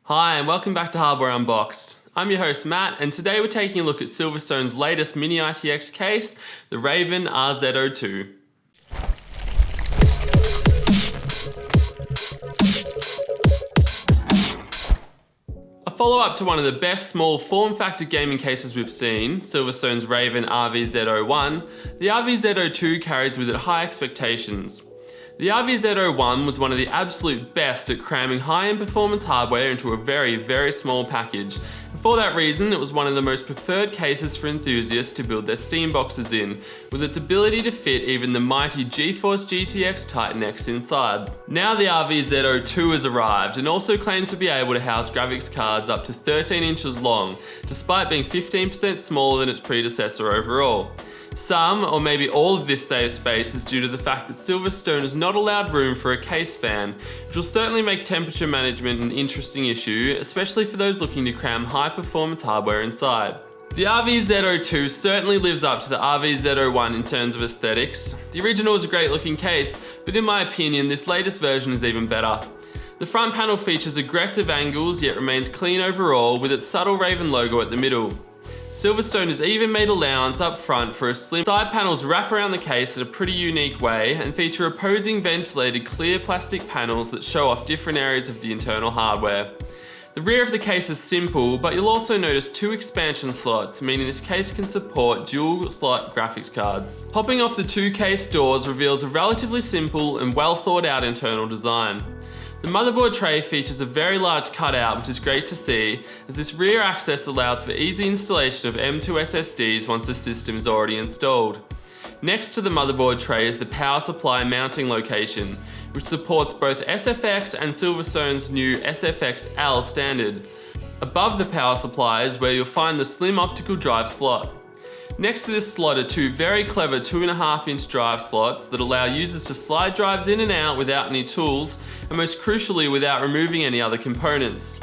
Hi and welcome back to Hardware Unboxed. I'm your host Matt, and today we're taking a look at Silverstone's latest Mini-ITX case, the Raven RVZ02. A follow-up to one of the best small form factor gaming cases we've seen, Silverstone's Raven RVZ01, the RVZ02 carries with it high expectations. The RVZ01 was one of the absolute best at cramming high-end performance hardware into a very small package. And for that reason, it was one of the most preferred cases for enthusiasts to build their Steam boxes in, with its ability to fit even the mighty GeForce GTX Titan X inside. Now the RVZ02 has arrived and also claims to be able to house graphics cards up to 13 inches long, despite being 15% smaller than its predecessor overall. Some, or maybe all of this save space is due to the fact that Silverstone has not allowed room for a case fan, which will certainly make temperature management an interesting issue, especially for those looking to cram high performance hardware inside. The RVZ02 certainly lives up to the RVZ01 in terms of aesthetics. The original is a great looking case, but in my opinion this latest version is even better. The front panel features aggressive angles yet remains clean overall, with its subtle Raven logo at the middle. Silverstone has even made allowance up front for a slim. Side panels wrap around the case in a pretty unique way and feature opposing ventilated clear plastic panels that show off different areas of the internal hardware. The rear of the case is simple, but you'll also notice two expansion slots, meaning this case can support dual slot graphics cards. Popping off the two case doors reveals a relatively simple and well thought out internal design. The motherboard tray features a very large cutout, which is great to see, as this rear access allows for easy installation of M.2 SSDs once the system is already installed. Next to the motherboard tray is the power supply mounting location, which supports both SFX and Silverstone's new SFX L standard. Above the power supply is where you'll find the slim optical drive slot. Next to this slot are two very clever 2.5-inch drive slots that allow users to slide drives in and out without any tools, and most crucially without removing any other components.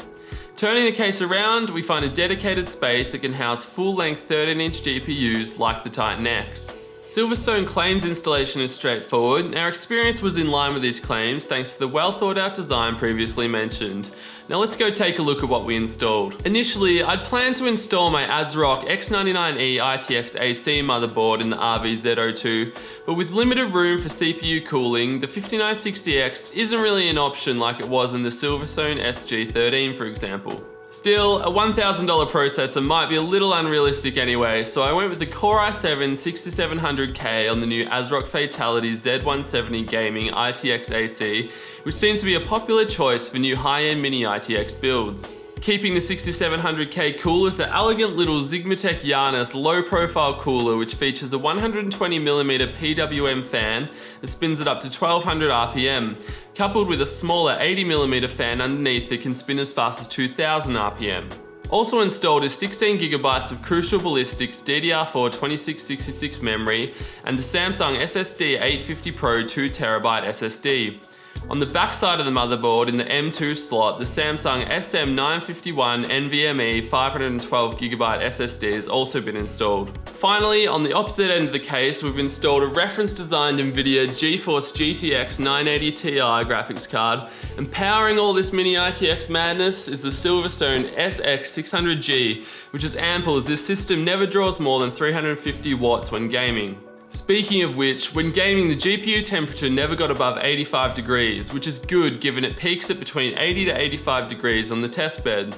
Turning the case around, we find a dedicated space that can house full-length 13-inch GPUs like the Titan X. Silverstone claims installation is straightforward, and our experience was in line with these claims thanks to the well thought out design previously mentioned. Now let's go take a look at what we installed. Initially, I'd planned to install my ASRock X99E ITX AC motherboard in the RVZ02, but with limited room for CPU cooling, the 5960X isn't really an option like it was in the Silverstone SG13 for example. Still, a $1,000 processor might be a little unrealistic anyway, so I went with the Core i7 6700K on the new ASRock Fatality Z170 Gaming ITX AC, which seems to be a popular choice for new high-end Mini-ITX builds. Keeping the 6700K cool is the elegant little Xigmatech Janus low-profile cooler, which features a 120mm PWM fan that spins it up to 1200 RPM, coupled with a smaller 80mm fan underneath that can spin as fast as 2000 RPM. Also installed is 16GB of Crucial Ballistics DDR4 2666 memory and the Samsung SSD 850 Pro 2TB SSD. On the back side of the motherboard in the M.2 slot, the Samsung SM951 NVMe 512GB SSD has also been installed. Finally, on the opposite end of the case, we've installed a reference-designed NVIDIA GeForce GTX 980 Ti graphics card, and powering all this Mini-ITX madness is the Silverstone SX600G, which is ample as this system never draws more than 350 watts when gaming. Speaking of which, when gaming the GPU temperature never got above 85 degrees, which is good given it peaks at between 80 to 85 degrees on the test bed.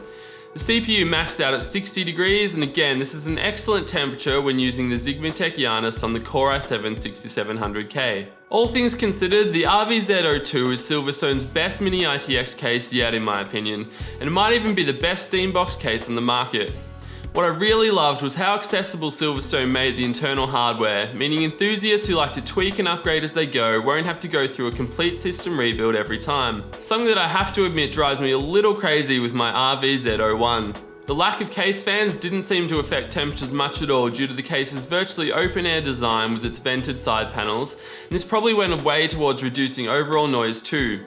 The CPU maxed out at 60 degrees, and again this is an excellent temperature when using the Xigmatech Janus on the Core i7 6700K. All things considered, the RVZ02 is Silverstone's best Mini-ITX case yet in my opinion, and it might even be the best Steam box case on the market. What I really loved was how accessible Silverstone made the internal hardware, meaning enthusiasts who like to tweak and upgrade as they go won't have to go through a complete system rebuild every time. Something that I have to admit drives me a little crazy with my RVZ01. The lack of case fans didn't seem to affect temperatures much at all due to the case's virtually open air design with its vented side panels, and this probably went a way towards reducing overall noise too.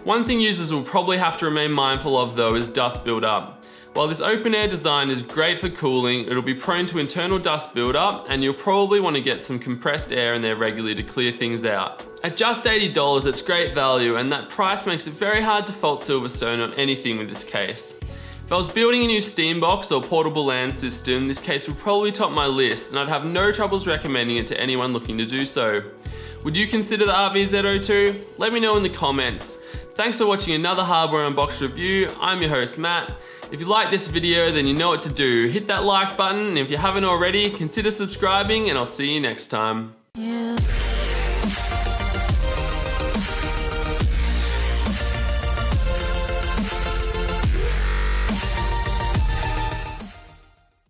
One thing users will probably have to remain mindful of though is dust build-up. While this open air design is great for cooling, it'll be prone to internal dust buildup, and you'll probably want to get some compressed air in there regularly to clear things out. At just $80, it's great value, and that price makes it very hard to fault Silverstone on anything with this case. If I was building a new Steam box or portable LAN system, this case would probably top my list, and I'd have no troubles recommending it to anyone looking to do so. Would you consider the RVZ02? Let me know in the comments. Thanks for watching another hardware unboxed review. I'm your host Matt. If you like this video, then you know what to do. Hit that like button, and if you haven't already, consider subscribing, and I'll see you next time.